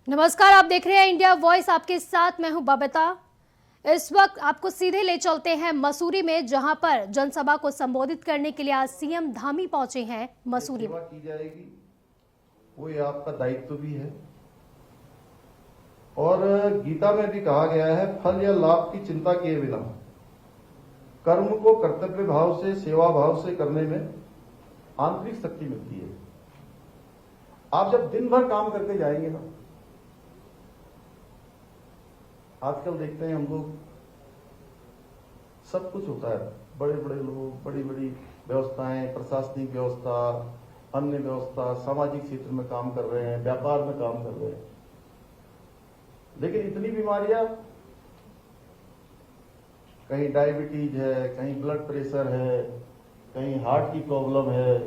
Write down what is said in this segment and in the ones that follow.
नमस्कार, आप देख रहे हैं इंडिया वॉइस। आपके साथ मैं हूं बबीता। इस वक्त आपको सीधे ले चलते हैं मसूरी में, जहां पर जनसभा को संबोधित करने के लिए आज सीएम धामी पहुंचे हैं मसूरी में। सेवा की जाएगी, वो ये आपका दायित्व भी है। और गीता में भी कहा गया है, फल या लाभ की चिंता किए बिना कर्म को कर्तव्य भाव से, सेवा भाव से करने में आंतरिक शक्ति मिलती है। आप जब दिन भर काम करके जाएंगे ना, आजकल देखते हैं हम लोग, सब कुछ होता है, बड़े बड़े लोग, बड़ी बड़ी व्यवस्थाएं, प्रशासनिक व्यवस्था, अन्य व्यवस्था, सामाजिक क्षेत्र में काम कर रहे हैं, व्यापार में काम कर रहे हैं, लेकिन इतनी बीमारियां, कहीं डायबिटीज है, कहीं ब्लड प्रेशर है, कहीं हार्ट की प्रॉब्लम है,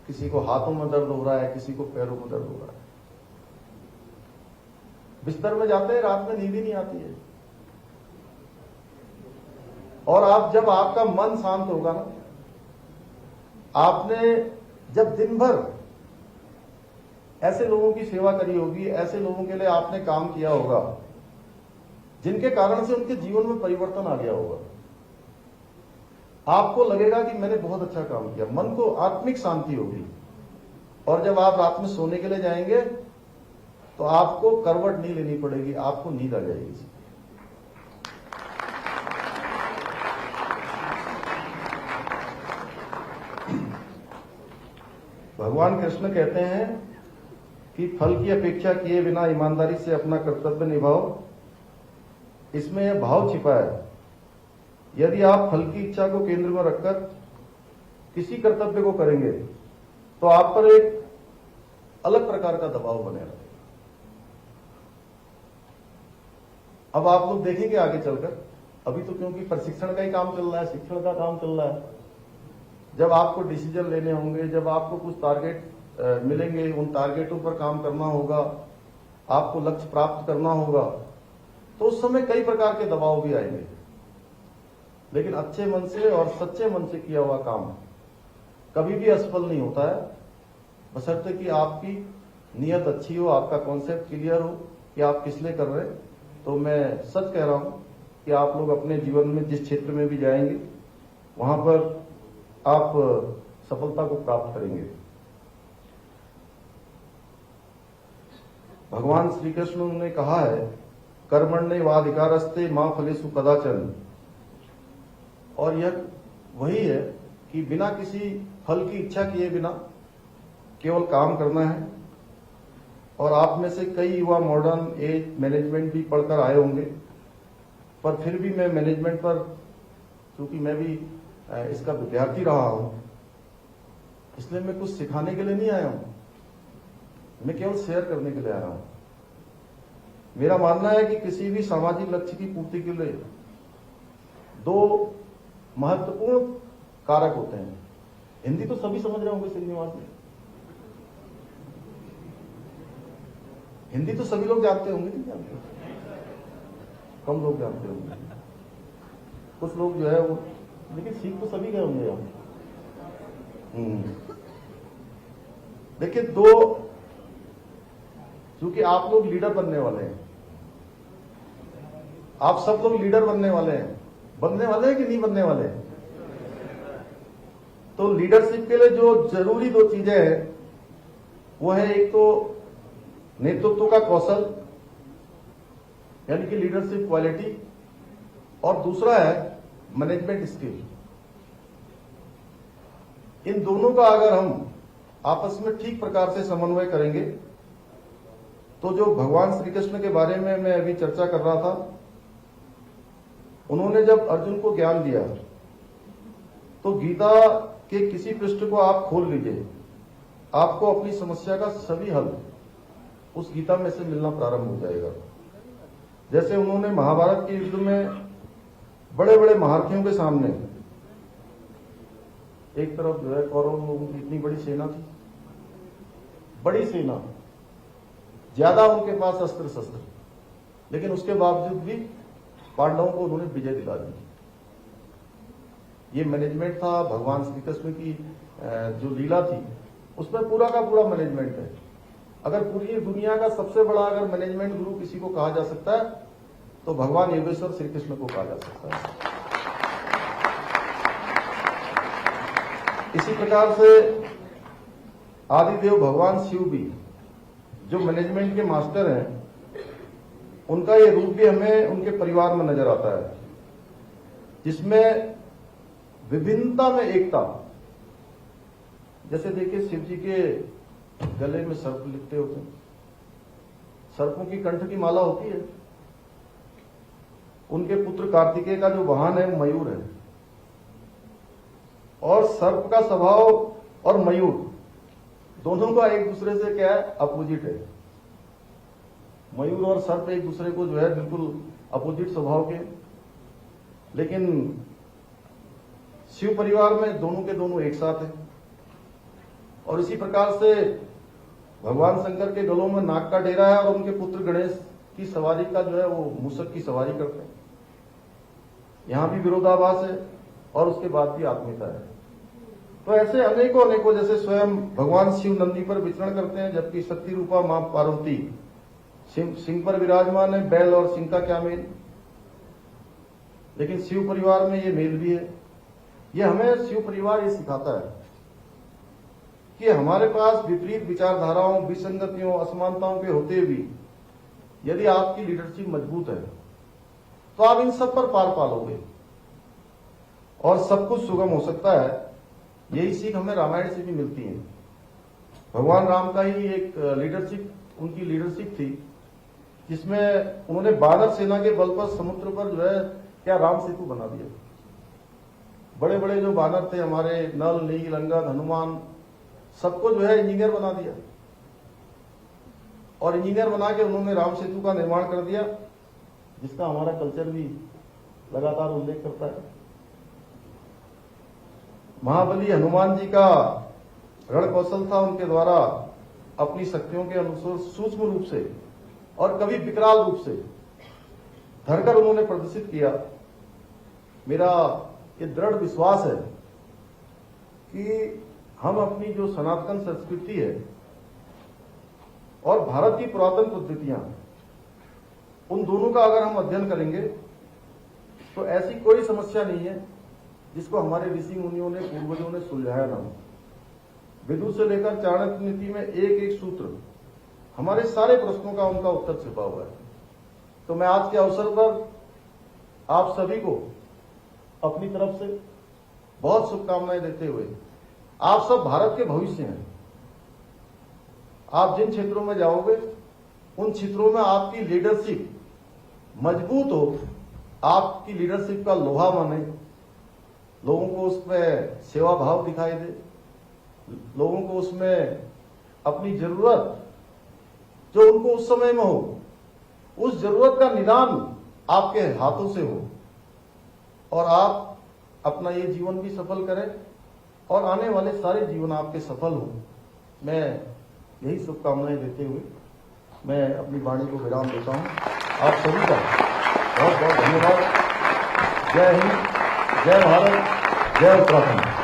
किसी को हाथों में दर्द हो रहा है, किसी को पैरों में दर्द हो रहा है। बिस्तर में जाते हैं, रात में नींद ही नहीं आती है। और आप जब आपका मन शांत होगा ना, आपने जब दिन भर ऐसे लोगों की सेवा करी होगी, ऐसे लोगों के लिए आपने काम किया होगा जिनके कारण से उनके जीवन में परिवर्तन आ गया होगा, आपको लगेगा कि मैंने बहुत अच्छा काम किया, मन को आत्मिक शांति होगी। और जब आप रात में सोने के लिए जाएंगे तो आपको करवट नहीं लेनी पड़ेगी, आपको नींद आ जाएगी। भगवान कृष्ण कहते हैं कि फल की अपेक्षा किए बिना ईमानदारी से अपना कर्तव्य निभाओ। इसमें यह भाव छिपा है, यदि आप फल की इच्छा को केंद्र में रखकर किसी कर्तव्य को करेंगे तो आप पर एक अलग प्रकार का दबाव बनेगा। अब आप लोग देखेंगे आगे चलकर, अभी तो क्योंकि प्रशिक्षण का ही काम चल रहा है, शिक्षण का काम चल रहा है, जब आपको डिसीजन लेने होंगे, जब आपको कुछ टारगेट मिलेंगे, उन टारगेटों पर काम करना होगा, आपको लक्ष्य प्राप्त करना होगा, तो उस समय कई प्रकार के दबाव भी आएंगे। लेकिन अच्छे मन से और सच्चे मन से किया हुआ काम कभी भी असफल नहीं होता है, बशर्ते कि आपकी नीयत अच्छी हो, आपका कॉन्सेप्ट क्लियर हो कि आप किस लिए कर रहे हैं। तो मैं सच कह रहा हूं कि आप लोग अपने जीवन में जिस क्षेत्र में भी जाएंगे वहां पर आप सफलता को प्राप्त करेंगे। भगवान श्री कृष्ण ने कहा है, कर्मण्येवाधिकारस्ते मा फलेषु कदाचन। और यह वही है कि बिना किसी फल की इच्छा किए बिना केवल काम करना है। और आप में से कई युवा मॉडर्न एज मैनेजमेंट भी पढ़कर आए होंगे, पर फिर भी मैं मैनेजमेंट पर, क्योंकि मैं भी इसका विद्यार्थी रहा हूं, इसलिए मैं कुछ सिखाने के लिए नहीं आया हूं, मैं केवल शेयर करने के लिए आया हूं। मेरा मानना है कि किसी भी सामाजिक लक्ष्य की पूर्ति के लिए दो महत्वपूर्ण कारक होते हैं। हिंदी तो सभी समझ रहे होंगे श्रीनिवास में, हिंदी तो सभी लोग जानते होंगे, नहीं जानते? कम लोग जानते होंगे, कुछ लोग जो है वो, लेकिन सीख तो सभी गए होंगे आप। देखिए, दो, क्योंकि आप लोग लीडर बनने वाले हैं, आप सब लोग लीडर बनने वाले हैं। बनने वाले हैं कि नहीं बनने वाले हैं? तो लीडरशिप के लिए जो जरूरी दो चीजें हैं वो है, एक तो नेतृत्व का कौशल यानी कि लीडरशिप क्वालिटी, और दूसरा है मैनेजमेंट स्किल। इन दोनों का अगर हम आपस में ठीक प्रकार से समन्वय करेंगे तो जो भगवान श्री कृष्ण के बारे में मैं अभी चर्चा कर रहा था, उन्होंने जब अर्जुन को ज्ञान दिया तो गीता के किसी पृष्ठ को आप खोल लीजिए, आपको अपनी समस्या का सभी हल उस गीता में से मिलना प्रारंभ हो जाएगा। जैसे उन्होंने महाभारत के युद्ध में बड़े बड़े महारथियों के सामने, एक तरफ जो है कौरव लोगों की इतनी बड़ी सेना थी, बड़ी सेना, ज्यादा उनके पास अस्त्र शस्त्र, लेकिन उसके बावजूद भी पांडवों को उन्होंने विजय दिला दी। ये मैनेजमेंट था। भगवान श्री कृष्ण की जो लीला थी उसमें पूरा का पूरा मैनेजमेंट है। अगर पूरी दुनिया का सबसे बड़ा अगर मैनेजमेंट गुरु किसी को कहा जा सकता है तो भगवान योगेश्वर श्री कृष्ण को कहा जा सकता है। इसी प्रकार से आदिदेव भगवान शिव भी जो मैनेजमेंट के मास्टर हैं, उनका ये रूप भी हमें उनके परिवार में नजर आता है, जिसमें विभिन्नता में एकता। जैसे देखिए शिव जी के गले में सर्प लिपटे होते हैं, सर्पों की कंठ की माला होती है। उनके पुत्र कार्तिकेय का जो वाहन है मयूर है, और सर्प का स्वभाव और मयूर दोनों का एक दूसरे से क्या है, अपोजिट है। मयूर और सर्प एक दूसरे को जो है बिल्कुल अपोजिट स्वभाव के, लेकिन शिव परिवार में दोनों के दोनों एक साथ हैं। और इसी प्रकार से भगवान शंकर के गलों में नाग का डेरा है और उनके पुत्र गणेश की सवारी का जो है वो मूषक की सवारी करते हैं। यहां भी विरोधाभास है और उसके बाद भी आत्मीयता है। तो ऐसे अनेकों अनेकों, जैसे स्वयं भगवान शिव नंदी पर विचरण करते हैं, जबकि शक्ति रूपा मां पार्वती सिंह पर विराजमान है। बैल और सिंह का क्या मेल, लेकिन शिव परिवार में ये मेल भी है। ये हमें शिव परिवार ये सिखाता है कि हमारे पास विपरीत विचारधाराओं, विसंगतियों, असमानताओं के होते भी यदि आपकी लीडरशिप मजबूत है तो आप इन सब पर पार पालोगे और सब कुछ सुगम हो सकता है। यही सीख हमें रामायण से भी मिलती है। भगवान राम का ही एक लीडरशिप, उनकी लीडरशिप थी, जिसमें उन्होंने वानर सेना के बल पर समुद्र पर जो है क्या राम सेतु बना दिया। बड़े बड़े जो वानर थे हमारे, नल, नील, अंगद, हनुमान, सबको जो है इंजीनियर बना दिया, और इंजीनियर बना के उन्होंने राम सेतु का निर्माण कर दिया, जिसका हमारा कल्चर भी लगातार उल्लेख करता है। महाबली हनुमान जी का रण कौशल था, उनके द्वारा अपनी शक्तियों के अनुसार सूक्ष्म रूप से और कभी विकराल रूप से धरकर उन्होंने प्रदर्शित किया। मेरा ये दृढ़ विश्वास है कि हम अपनी जो सनातन संस्कृति है और भारत की पुरातन पद्धतियां, उन दोनों का अगर हम अध्ययन करेंगे तो ऐसी कोई समस्या नहीं है जिसको हमारे ऋषि मुनियों ने, पूर्वजों ने सुलझाया ना हो। विदुर से लेकर चाणक्य नीति में एक एक सूत्र, हमारे सारे प्रश्नों का उनका उत्तर छिपा हुआ है। तो मैं आज के अवसर पर आप सभी को अपनी तरफ से बहुत शुभकामनाएं देते हुए, आप सब भारत के भविष्य हैं। आप जिन क्षेत्रों में जाओगे उन क्षेत्रों में आपकी लीडरशिप मजबूत हो, आपकी लीडरशिप का लोहा माने, लोगों को उसमें सेवा भाव दिखाई दे, लोगों को उसमें अपनी जरूरत जो उनको उस समय में हो, उस जरूरत का निदान आपके हाथों से हो, और आप अपना ये जीवन भी सफल करें और आने वाले सारे जीवन आपके सफल हो। मैं यही शुभकामनाएं देते हुए मैं अपनी वाणी को विराम देता हूं। आप सभी का बहुत बहुत धन्यवाद। जय हिंद, जय भारत, जय उत्तराखंड।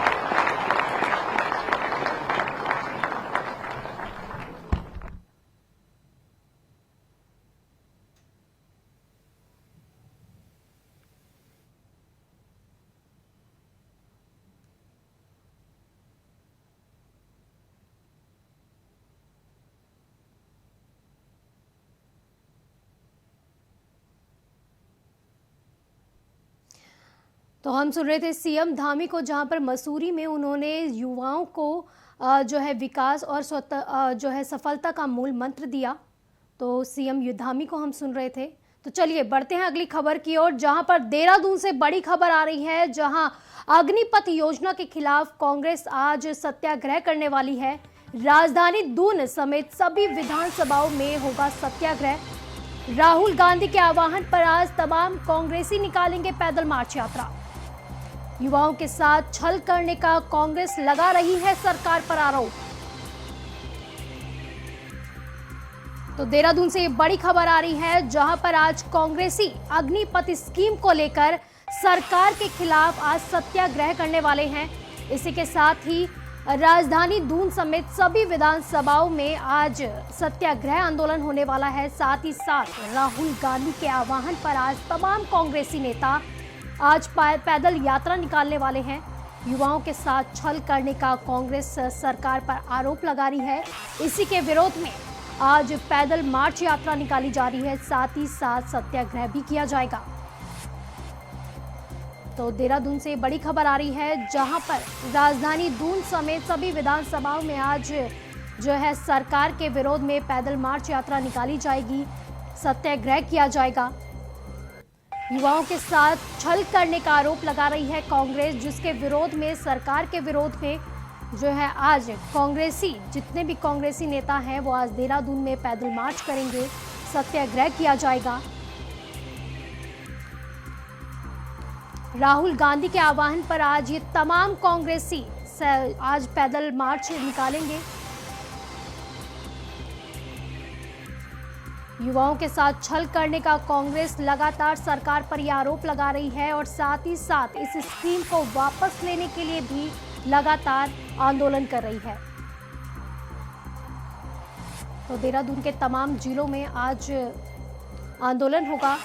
तो हम सुन रहे थे सीएम धामी को, जहां पर मसूरी में उन्होंने युवाओं को जो है विकास और जो है सफलता का मूल मंत्र दिया। तो सीएम धामी को हम सुन रहे थे। तो चलिए बढ़ते हैं अगली खबर की ओर, जहां पर देहरादून से बड़ी खबर आ रही है, जहां अग्निपथ योजना के खिलाफ कांग्रेस आज सत्याग्रह करने वाली है। राजधानी दून समेत सभी विधानसभाओं में होगा सत्याग्रह। राहुल गांधी के आह्वान पर आज तमाम कांग्रेसी निकालेंगे पैदल मार्च यात्रा। युवाओं के साथ छल करने का कांग्रेस लगा रही है सरकार पर आरोप। तो देहरादून से बड़ी खबर आ रही है, जहां पर आज कांग्रेसी अग्निपथ स्कीम को लेकर सरकार के खिलाफ आज सत्याग्रह करने वाले हैं। इसी के साथ ही राजधानी दून समेत सभी विधानसभाओं में आज सत्याग्रह आंदोलन होने वाला है। साथ ही साथ राहुल गांधी के आह्वान पर आज तमाम कांग्रेसी नेता आज पैदल यात्रा निकालने वाले हैं। युवाओं के साथ छल करने का कांग्रेस सरकार पर आरोप लगा रही है। इसी के विरोध में आज पैदल मार्च यात्रा निकाली जा रही है। साथ ही साथ सत्याग्रह भी किया जाएगा। तो देहरादून से बड़ी खबर आ रही है, जहां पर राजधानी दून समेत सभी विधानसभाओं में आज जो है सरकार के विरोध में पैदल मार्च यात्रा निकाली जाएगी, सत्याग्रह किया जाएगा। युवाओं के साथ छल करने का आरोप लगा रही है कांग्रेस, जिसके विरोध में सरकार के विरोध में जो है आज कांग्रेसी जितने भी कांग्रेसी नेता हैं वो आज देहरादून में पैदल मार्च करेंगे, सत्याग्रह किया जाएगा। राहुल गांधी के आह्वान पर आज ये तमाम कांग्रेसी आज पैदल मार्च निकालेंगे। युवाओं के साथ छल करने का कांग्रेस लगातार सरकार पर यह आरोप लगा रही है और साथ ही साथ इस स्कीम को वापस लेने के लिए भी लगातार आंदोलन कर रही है। तो देहरादून के तमाम जिलों में आज आंदोलन होगा।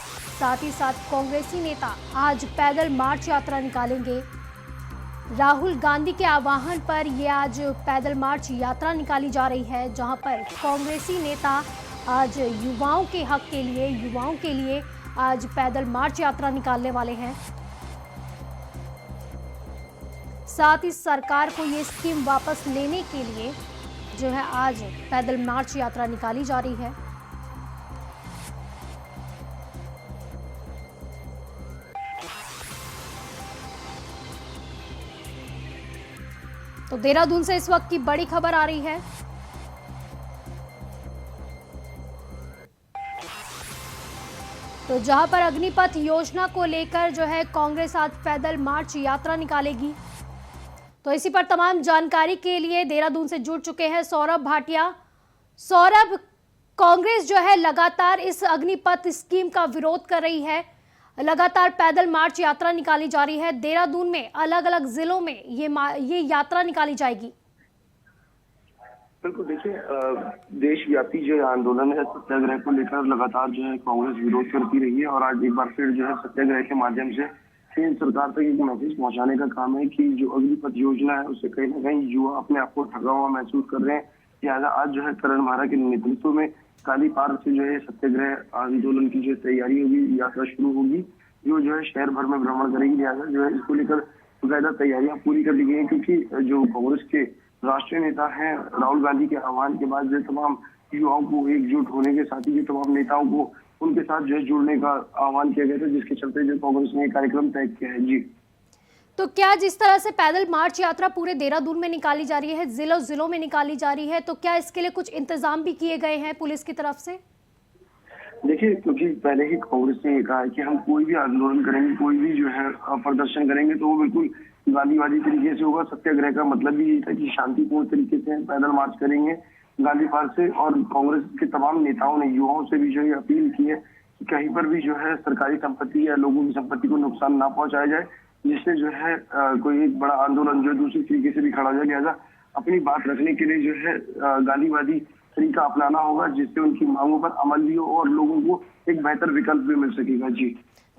साथ ही साथ कांग्रेसी नेता आज पैदल मार्च यात्रा निकालेंगे। राहुल गांधी के आह्वान पर यह आज पैदल मार्च यात्रा निकाली जा रही है, जहां पर कांग्रेसी नेता आज युवाओं के हक के लिए, युवाओं के लिए आज पैदल मार्च यात्रा निकालने वाले हैं। साथ ही सरकार को ये स्कीम वापस लेने के लिए जो है आज पैदल मार्च यात्रा निकाली जा रही है। तो देहरादून से इस वक्त की बड़ी खबर आ रही है। तो जहां पर अग्निपथ योजना को लेकर जो है कांग्रेस आज पैदल मार्च यात्रा निकालेगी। तो इसी पर तमाम जानकारी के लिए देहरादून से जुड़ चुके हैं सौरभ भाटिया। सौरभ, कांग्रेस जो है लगातार इस अग्निपथ स्कीम का विरोध कर रही है, लगातार पैदल मार्च यात्रा निकाली जा रही है। देहरादून में अलग अलग जिलों में ये यात्रा निकाली जाएगी। बिल्कुल, देखिए देशव्यापी जो आंदोलन है सत्याग्रह को लेकर लगातार जो है कांग्रेस विरोध करती रही है और आज एक बार फिर जो है सत्याग्रह के माध्यम से केंद्र सरकार तक एक मैसेज पहुंचाने का काम है कि जो अग्निपथ योजना है उससे कहीं ना कहीं युवा अपने आप को ठगा हुआ महसूस कर रहे हैं। लिहाजा आज जो है करण महारा के नेतृत्व में काली पार से जो है सत्याग्रह आंदोलन की जो तैयारी होगी, यात्रा शुरू होगी, जो है शहर भर में भ्रमण करेगी। लिहाजा जो है इसको लेकर बकायदा तैयारियां पूरी कर ली गई हैं, क्योंकि जो कांग्रेस के राष्ट्रीय नेता हैं राहुल गांधी के आह्वान के बाद जो तमाम युवाओं को एकजुट होने के साथ ही जो तमाम नेताओं को उनके साथ जो है जुड़ने का आह्वान किया गया था, जिसके चलते जो कांग्रेस ने कार्यक्रम तय किया है। जी, तो क्या जिस तरह से पैदल मार्च यात्रा पूरे देहरादून में निकाली जा रही है, जिलों में निकाली जा रही है, तो क्या इसके लिए कुछ इंतजाम भी किए गए हैं पुलिस की तरफ से? देखिए, क्योंकि पहले ही कांग्रेस ने ये कहा है कि हम कोई भी आंदोलन करेंगे, कोई भी जो है प्रदर्शन करेंगे तो वो बिल्कुल गांधीवादी तरीके से होगा। सत्याग्रह का मतलब भी यही था कि शांतिपूर्ण तरीके से पैदल मार्च करेंगे गांधी पार्क से। और कांग्रेस के तमाम नेताओं ने युवाओं से भी जो है अपील की है कि कहीं पर भी जो है सरकारी संपत्ति या लोगों की संपत्ति को नुकसान ना पहुंचाया जाए, जिससे जो है कोई एक बड़ा आंदोलन जो दूसरी तरीके से भी खड़ा हो जाए। लिहाजा अपनी बात रखने के लिए जो है गांधीवादी तरीका अपनाना होगा, जिससे उनकी मांगों पर अमल भी हो और लोगों को एक बेहतर विकल्प भी मिल सकेगा। जी,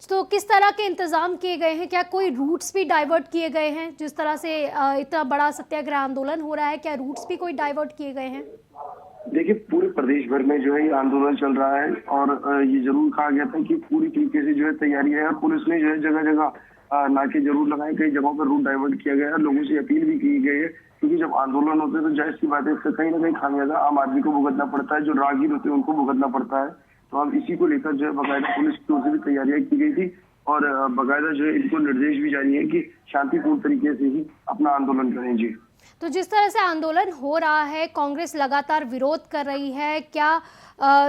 तो किस तरह के इंतजाम किए गए हैं? क्या कोई रूट्स भी डाइवर्ट किए गए हैं? जिस तरह से इतना बड़ा सत्याग्रह आंदोलन हो रहा है, क्या रूट्स भी कोई डाइवर्ट किए गए हैं? देखिए, पूरे प्रदेश भर में जो है ये आंदोलन चल रहा है और ये जरूर कहा गया था कि पूरी तरीके से जो है तैयारी है। पुलिस ने जो है जगह जगह नाके जरूर लगाए, कई जगहों पर रूट डाइवर्ट किया गया है। लोगों से अपील भी की गई है, क्योंकि जब आंदोलन होते हैं तो जाहिर सी बात है इसका कहीं ना कहीं खामियाजा आम आदमी को भुगतना पड़ता है, जो राहगीर होते हैं उनको भुगतना पड़ता है। तो अब इसी को लेकर जो है बाकायदा पुलिस की ओर से भी तैयारियां की गई थी और बाकायदा जो है इनको निर्देश भी जारी है कि शांतिपूर्ण तरीके से ही अपना आंदोलन करें। जी, तो जिस तरह से आंदोलन हो रहा है, कांग्रेस लगातार विरोध कर रही है, क्या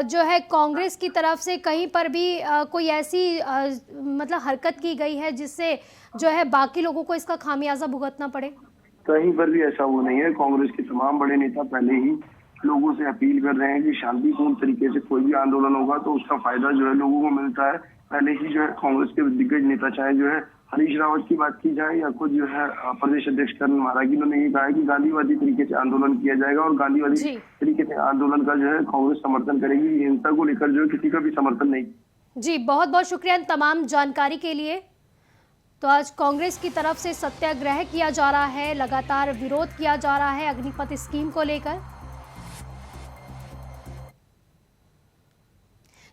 जो है कांग्रेस की तरफ से कहीं पर भी कोई ऐसी मतलब हरकत की गई है जिससे जो है बाकी लोगों को इसका खामियाजा भुगतना पड़े? कहीं पर भी ऐसा वो नहीं है। कांग्रेस के तमाम बड़े नेता पहले ही लोगों से अपील कर रहे हैं कि शांतिपूर्ण तरीके से कोई भी आंदोलन होगा तो उसका फायदा जो है लोगों को मिलता है। पहले ही जो है कांग्रेस के दिग्गज नेता चाहे जो है हरीश रावत की बात की जाए या खुद जो है प्रदेश अध्यक्ष करण मारागी, उन्होंने ये कहा है कि गांधीवादी तरीके से आंदोलन किया जाएगा और गांधीवादी जी तरीके से आंदोलन का जो है कांग्रेस समर्थन करेगी। हिंसा को लेकर जो है किसी का भी समर्थन नहीं। जी, बहुत बहुत शुक्रिया इन तमाम जानकारी के लिए। तो आज कांग्रेस की तरफ से सत्याग्रह किया जा रहा है, लगातार विरोध किया जा रहा है अग्निपथ स्कीम को लेकर।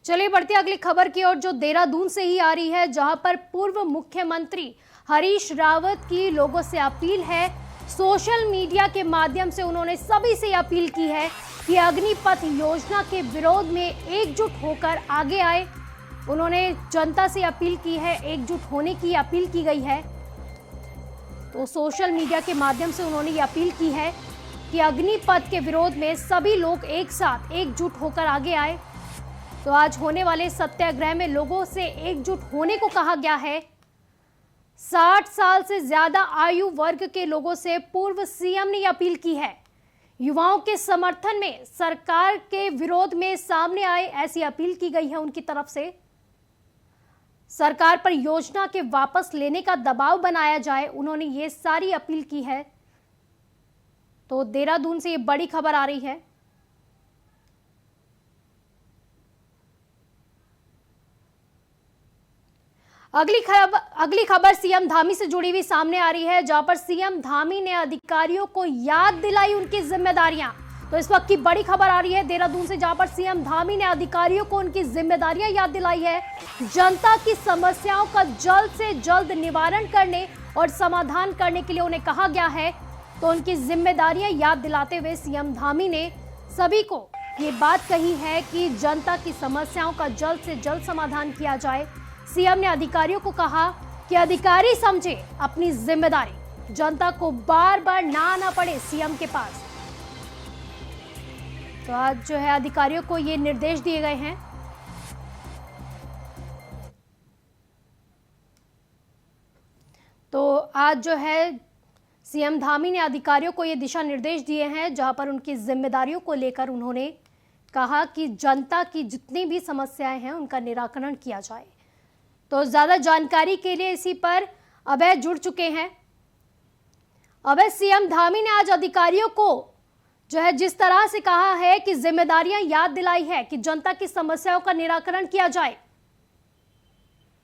चलिए बढ़ते अगली खबर की ओर, जो देहरादून से ही आ रही है, जहां पर पूर्व मुख्यमंत्री हरीश रावत की लोगों से अपील है। सोशल मीडिया के माध्यम से उन्होंने सभी से अपील की है कि अग्निपथ योजना के विरोध में एकजुट होकर आगे आए। उन्होंने जनता से अपील की है, एकजुट होने की अपील की गई है। तो सोशल मीडिया के माध्यम से उन्होंने ये अपील की है कि अग्निपथ के विरोध में सभी लोग एक साथ एकजुट होकर आगे आए। तो आज होने वाले सत्याग्रह में लोगों से एकजुट होने को कहा गया है। 60 साल से ज्यादा आयु वर्ग के लोगों से पूर्व सीएम ने अपील की है। युवाओं के समर्थन में सरकार के विरोध में सामने आए, ऐसी अपील की गई है उनकी तरफ से। सरकार पर योजना के वापस लेने का दबाव बनाया जाए, उन्होंने ये सारी अपील की है। तो देहरादून से ये बड़ी खबर आ रही है। अगली खबर सीएम धामी से जुड़ी हुई सामने आ रही है, जहां पर सीएम धामी ने अधिकारियों को याद दिलाई उनकी जिम्मेदारियां। तो इस वक्त की बड़ी खबर आ रही है देहरादून से, जहां पर सीएम धामी ने अधिकारियों को उनकी जिम्मेदारियां याद दिलाई है। जनता की समस्याओं का जल्द से जल्द निवारण करने और समाधान करने के लिए उन्हें कहा गया है। तो उनकी जिम्मेदारियां याद दिलाते हुए सीएम धामी ने सभी को ये बात कही है कि जनता की समस्याओं का जल्द से जल्द समाधान किया जाए। सीएम ने अधिकारियों को कहा कि अधिकारी समझे अपनी जिम्मेदारी, जनता को बार बार ना आना पड़े सीएम के पास। तो आज जो है अधिकारियों को ये निर्देश दिए गए हैं। तो आज जो है सीएम धामी ने अधिकारियों को ये दिशा निर्देश दिए हैं, जहां पर उनकी जिम्मेदारियों को लेकर उन्होंने कहा कि जनता की जितनी भी समस्याएं हैं उनका निराकरण किया जाए। तो ज्यादा जानकारी के लिए इसी पर अभय जुड़ चुके हैं। अभय, सीएम धामी ने आज अधिकारियों को जो है जिस तरह से कहा है कि जिम्मेदारियां याद दिलाई है कि जनता की समस्याओं का निराकरण किया जाए।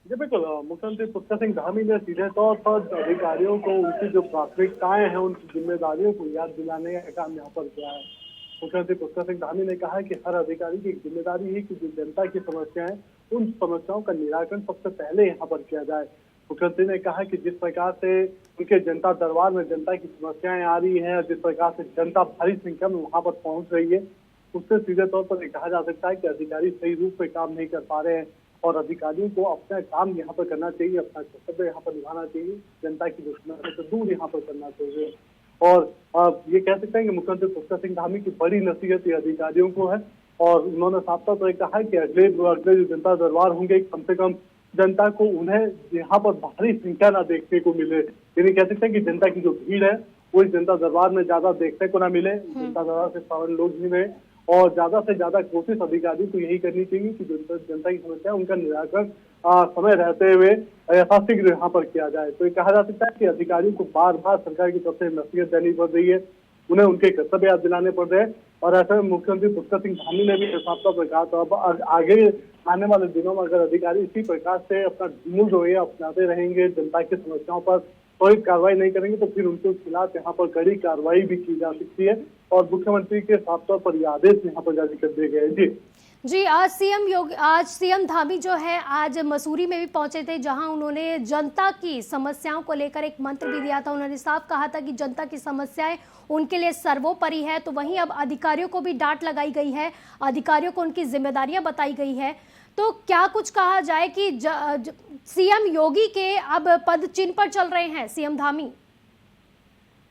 जी बिल्कुल, मुख्यमंत्री पुष्कर सिंह धामी ने सीधे तौर पर अधिकारियों को उनकी जो प्राथमिकताएं हैं, उनकी जिम्मेदारियों को याद दिलाने का काम यहाँ पर किया है। मुख्यमंत्री पुष्कर सिंह धामी ने कहा कि हर अधिकारी की जिम्मेदारी है कि जो जनता की समस्याएं हैं, उन समस्याओं का निराकरण सबसे पहले यहाँ पर किया जाए। मुख्यमंत्री ने कहा कि जिस प्रकार से उनके जनता दरबार में जनता की समस्याएं आ रही हैं, जिस प्रकार से जनता भारी संख्या में वहां पर पहुंच रही है, उससे सीधे तौर पर कहा जा सकता है कि अधिकारी सही रूप में काम नहीं कर पा रहे हैं और अधिकारियों को अपना काम यहाँ पर करना चाहिए, अपना कर्तव्य यहाँ पर निभाना चाहिए, जनता की दुश्मनी से दूर यहाँ पर करना चाहिए। और ये कह सकते हैं कि मुख्यमंत्री पुष्कर सिंह धामी की बड़ी नसीहत ये अधिकारियों को है और उन्होंने साफ तौर पर कहा कि अगले जो जनता दरबार होंगे, कम से कम जनता को उन्हें यहाँ पर भारी संख्या ना देखने को मिले। यानी कह सकते हैं कि जनता की जो भीड़ है वो इस जनता दरबार में ज्यादा देखने को ना मिले, जनता दरबार से 54 लोग ही रहे और ज्यादा से ज्यादा कोशिश अधिकारियों को यही करनी चाहिए कि जनता की समस्या उनका निराकरण समय रहते हुए यथाशीघ्र यहाँ पर किया जाए। तो ये कहा जा सकता है कि अधिकारियों को बार बार सरकार की तरफ से नसीहत देनी पड़ रही है, उन्हें उनके कर्तव्य याद दिलाने पड़ रहे हैं और ऐसे में मुख्यमंत्री पुष्कर सिंह धामी ने भी साफ तौर पर कहा। तो अब आगे आने वाले दिनों में अगर अधिकारी इसी प्रकार से अपना मूल रवैया अपनाते रहेंगे, जनता की समस्याओं पर त्वरित कार्रवाई नहीं करेंगे, तो फिर उनके खिलाफ यहाँ पर कड़ी कार्रवाई भी की जा सकती है और मुख्यमंत्री के साफ तौर पर यह आदेश यहाँ पर जारी कर दिए गए। जी, आज सीएम धामी जो है आज मसूरी में भी पहुंचे थे, जहां उन्होंने जनता की समस्याओं को लेकर एक मंत्र भी दिया था। उन्होंने साफ कहा था कि जनता की समस्याएं उनके लिए सर्वोपरि है। तो वहीं अब अधिकारियों को भी डांट लगाई गई है, अधिकारियों को उनकी जिम्मेदारियां बताई गई है। तो क्या कुछ कहा जाए कि सीएम योगी के अब पद चिन्ह पर चल रहे हैं सीएम धामी?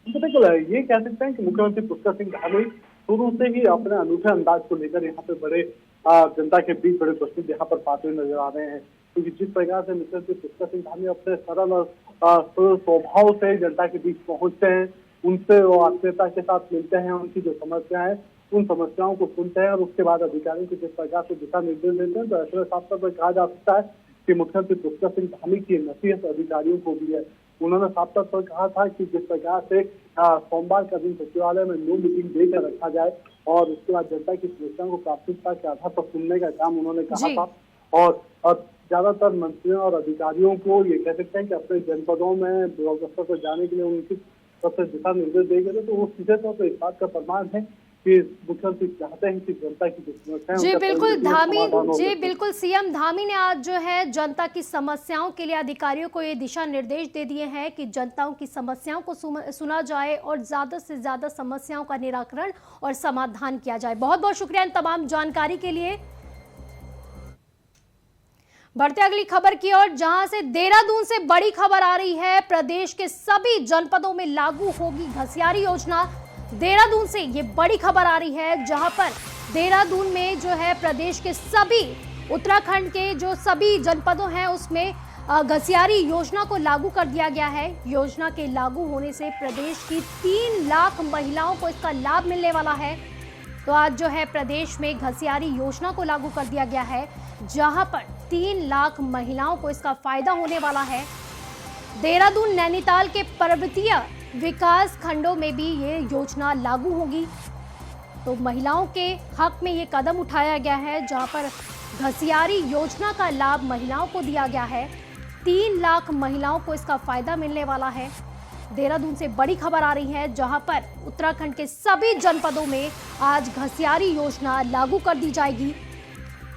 बिल्कुल, ये कह सकते हैं कि मुख्यमंत्री पुष्कर सिंह धामी शुरू से ही अपने अनूठे अंदाज को लेकर यहाँ पे बड़े जनता के बीच बड़े प्रसिद्ध यहाँ पर पाते हुए नजर आ रहे हैं। क्योंकि जिस प्रकार से मुख्यमंत्री पुष्कर सिंह धामी अपने सरल और स्वभाव से जनता के बीच पहुंचते हैं, उनसे वो आत्मीयता के साथ मिलते हैं, उनकी जो समस्याएं हैं उन समस्याओं को सुनते हैं और उसके बाद अधिकारियों को जिस प्रकार से दिशा निर्देश देते हैं, तो ऐसे साफ तौर पर कहा जा सकता है कि मुख्यमंत्री पुष्कर सिंह धामी की नसीहत अधिकारियों को भी है। उन्होंने साफ तौर पर कहा था कि जिस प्रकार से सोमवार का दिन सचिवालय में नो मीटिंग देकर रखा जाए और उसके बाद जनता की समस्याओं को प्राथमिकता के आधार पर सुनने का काम उन्होंने कहा था। और ज्यादातर मंत्रियों और अधिकारियों को ये कह सकते हैं कि अपने जनपदों में ब्लॉक स्तर पर जाने के लिए उनकी सबसे दिशा निर्देश दिए गए, तो वो सीधे तौर पर इस बात का प्रमाण है कि मुख्यमंत्री चाहते हैं कि जनता की समस्याएं जी बिल्कुल धामी, जी बिल्कुल सीएम धामी ने आज जो है जनता की समस्याओं के लिए अधिकारियों को ये दिशा निर्देश दे दिए हैं कि जनताओं की समस्याओं को सुना जाए और ज्यादा से ज्यादा समस्याओं का निराकरण और समाधान किया जाए। बहुत बहुत शुक्रिया इन तमाम जानकारी के लिए। बढ़ते अगली खबर की ओर, जहां से देहरादून से बड़ी खबर आ रही है। प्रदेश के सभी जनपदों में लागू होगी घसियारी योजना। देहरादून से ये बड़ी खबर आ रही है, जहां पर देहरादून में जो है प्रदेश के सभी, उत्तराखंड के जो सभी जनपदों हैं उसमें घसियारी योजना को लागू कर दिया गया है। योजना के लागू होने से प्रदेश की 3 लाख महिलाओं को इसका लाभ मिलने वाला है। तो आज जो है प्रदेश में घसियारी योजना को लागू कर दिया गया है, जहां पर 3 लाख महिलाओं को इसका फायदा होने वाला है। देहरादून नैनीताल के पर्वतीय विकास खंडों में भी ये योजना लागू होगी। तो महिलाओं के हक में ये कदम उठाया गया है, जहां पर घसियारी योजना का लाभ महिलाओं को दिया गया है। 3 लाख महिलाओं को इसका फायदा मिलने वाला है। देहरादून से बड़ी खबर आ रही है, जहां पर उत्तराखंड के सभी जनपदों में आज घसियारी योजना लागू कर दी जाएगी।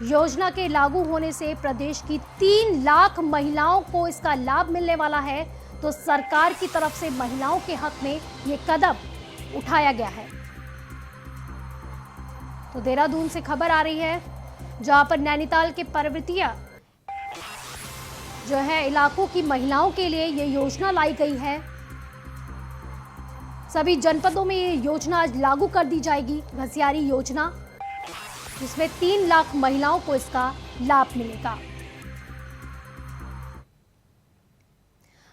योजना के लागू होने से प्रदेश की 3 लाख महिलाओं को इसका लाभ मिलने वाला है। तो सरकार की तरफ से महिलाओं के हक में ये कदम उठाया गया है। तो देहरादून से खबर आ रही है, जहां पर नैनीताल के पर्वतीय जो है इलाकों की महिलाओं के लिए ये योजना लाई गई है। सभी जनपदों में ये योजना आज लागू कर दी जाएगी, घसियारी योजना, जिसमें 3 लाख महिलाओं को इसका लाभ मिलेगा।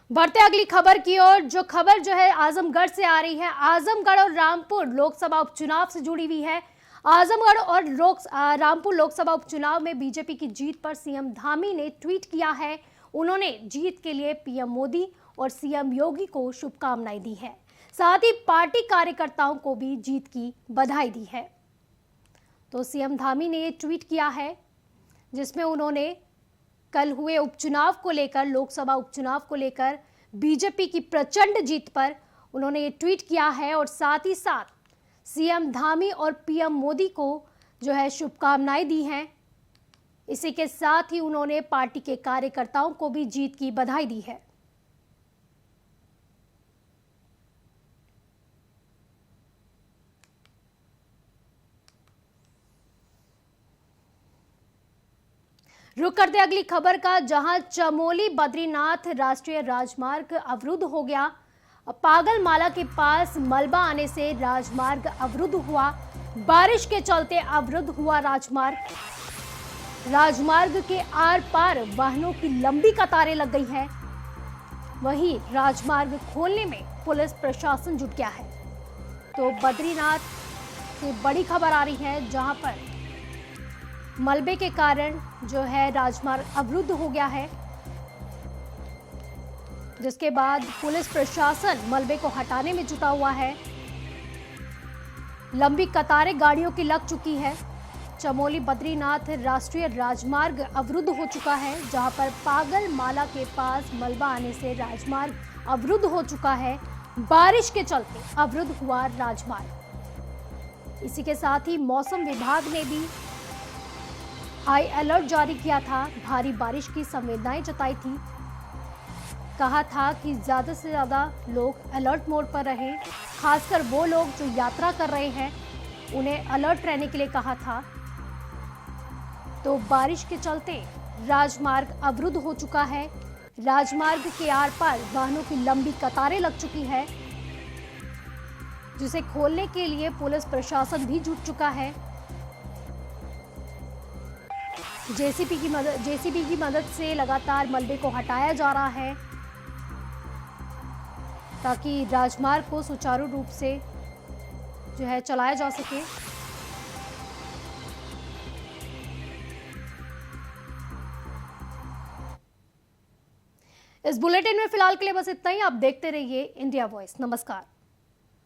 बढ़ते अगली खबर की ओर, जो खबर जो है आजमगढ़ से आ रही है। आजमगढ़ और रामपुर लोकसभा उपचुनाव से जुड़ी हुई है। आजमगढ़ और रामपुर लोकसभा उपचुनाव में बीजेपी की जीत पर सीएम धामी ने ट्वीट किया है। उन्होंने जीत के लिए पीएम मोदी और सीएम योगी को शुभकामनाएं दी है। साथ ही पार्टी कार्यकर्ताओं को भी जीत की बधाई दी है। तो सीएम धामी ने ये ट्वीट किया है, जिसमें उन्होंने कल हुए उपचुनाव को लेकर, लोकसभा उपचुनाव को लेकर बीजेपी की प्रचंड जीत पर उन्होंने ये ट्वीट किया है और साथ ही साथ सीएम धामी और पीएम मोदी को जो है शुभकामनाएं दी हैं। इसी के साथ ही उन्होंने पार्टी के कार्यकर्ताओं को भी जीत की बधाई दी है। रुक करते अगली खबर का, जहां चमोली बद्रीनाथ राष्ट्रीय राजमार्ग अवरुद्ध हो गया। पागल माला के पास मलबा आने से राजमार्ग अवरुद्ध हुआ। बारिश के चलते अवरुद्ध हुआ राजमार्ग। राजमार्ग के आर पार वाहनों की लंबी कतारें लग गई है। वहीं राजमार्ग खोलने में पुलिस प्रशासन जुट गया है। तो बद्रीनाथ से बड़ी खबर आ रही है, जहां पर मलबे के कारण जो है राजमार्ग अवरुद्ध हो गया है, जिसके बाद पुलिस प्रशासन मलबे को हटाने में जुटा हुआ है। लंबी कतारें गाड़ियों की लग चुकी है। चमोली बद्रीनाथ राष्ट्रीय राजमार्ग अवरुद्ध हो चुका है, जहां पर पागल माला के पास मलबा आने से राजमार्ग अवरुद्ध हो चुका है। बारिश के चलते अवरुद्ध हुआ राजमार्ग। इसी के साथ ही मौसम विभाग ने भी हाई अलर्ट जारी किया था। भारी बारिश की संवेदनाएं जताई थी। कहा था कि ज्यादा से ज्यादा लोग अलर्ट मोड पर रहें, खासकर वो लोग जो यात्रा कर रहे हैं उन्हें अलर्ट रहने के लिए कहा था। तो बारिश के चलते राजमार्ग अवरुद्ध हो चुका है। राजमार्ग के आर पार वाहनों की लंबी कतारें लग चुकी है, जिसे खोलने के लिए पुलिस प्रशासन भी जुट चुका है। जेसीबी की मदद से लगातार मलबे को हटाया जा रहा है, ताकि राजमार्ग को सुचारू रूप से जो है चलाया जा सके। इस बुलेटिन में फिलहाल के लिए बस इतना ही। आप देखते रहिए इंडिया वॉइस। नमस्कार।